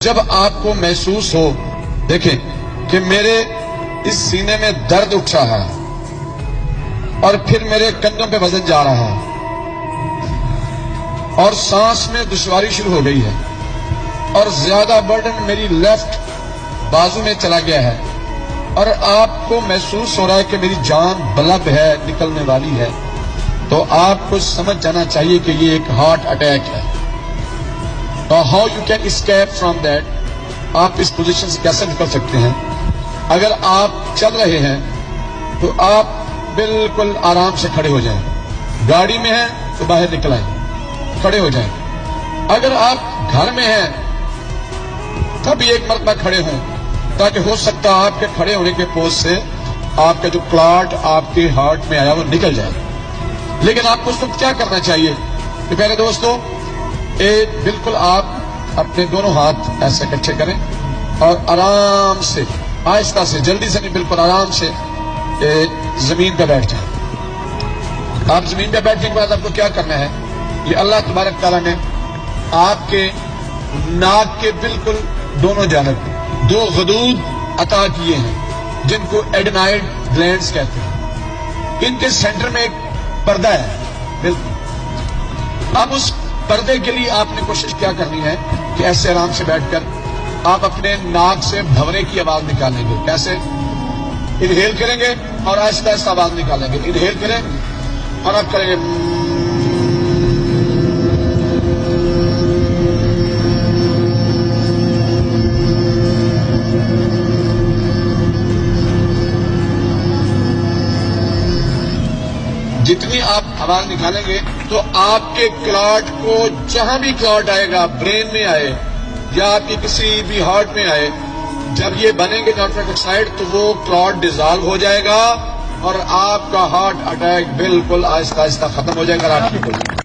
जब आपको महसूस हो, देखें कि मेरे इस सीने में दर्द उठ रहा है और फिर मेरे कंधों पे वजन जा रहा है और सांस में दुश्वारी शुरू हो गई है और ज्यादा बर्डन मेरी लेफ्ट बाजू में चला गया है और आपको महसूस हो रहा है कि मेरी जान बलब है, निकलने वाली है, तो आपको समझ जाना चाहिए कि ये एक हार्ट अटैक है। तो how you can escape from that, आप इस पोजीशन से कैसे निकल सकते हैं? अगर आप चल रहे हैं तो आप बिल्कुल आराम से खड़े हो जाएं, गाड़ी में हैं तो बाहर निकल आए, खड़े हो जाएं। अगर आप घर में हैं तभी एक मरतबा खड़े हों, ताकि हो सकता है आपके खड़े होने के पोज से आपका जो क्लॉट आपके हार्ट में आया वो निकल जाए। लेकिन आपको उस वक्त क्या करना चाहिए कि पहले दोस्तों बिल्कुल आप अपने दोनों हाथ ऐसे इकट्ठे करें और आराम से, आहिस्ता से, जल्दी से नहीं, बिल्कुल आराम से जमीन पे बैठ जाएं। आप जमीन पे बैठने के बाद आपको क्या करना है, ये अल्लाह तबारक तआला ने आपके नाक के बिल्कुल दोनों जानब दो गदूद अता किए हैं जिनको एडेनॉइड ग्लैंड्स कहते हैं। इनके सेंटर में एक पर्दा है बिल्कुल। अब उस पर्दे के लिए आपने कोशिश क्या करनी है कि ऐसे आराम से बैठकर आप अपने नाक से भंवरे की आवाज निकालेंगे। कैसे? इनहेल करेंगे और आहिस्ता आहिस्ता आवाज निकालेंगे। इनहेल करें और आप करेंगे जितनी आप आवाज निकालेंगे तो आपके क्लॉट को, जहां भी क्लॉट आएगा, ब्रेन में आए या आपके किसी भी हार्ट में आए, जब ये बनेंगे नाइट्रिक ऑक्साइड तो वो क्लॉट डिसॉल्व हो जाएगा और आपका हार्ट अटैक बिल्कुल आहिस्ता आहिस्ता खत्म हो जाएगा।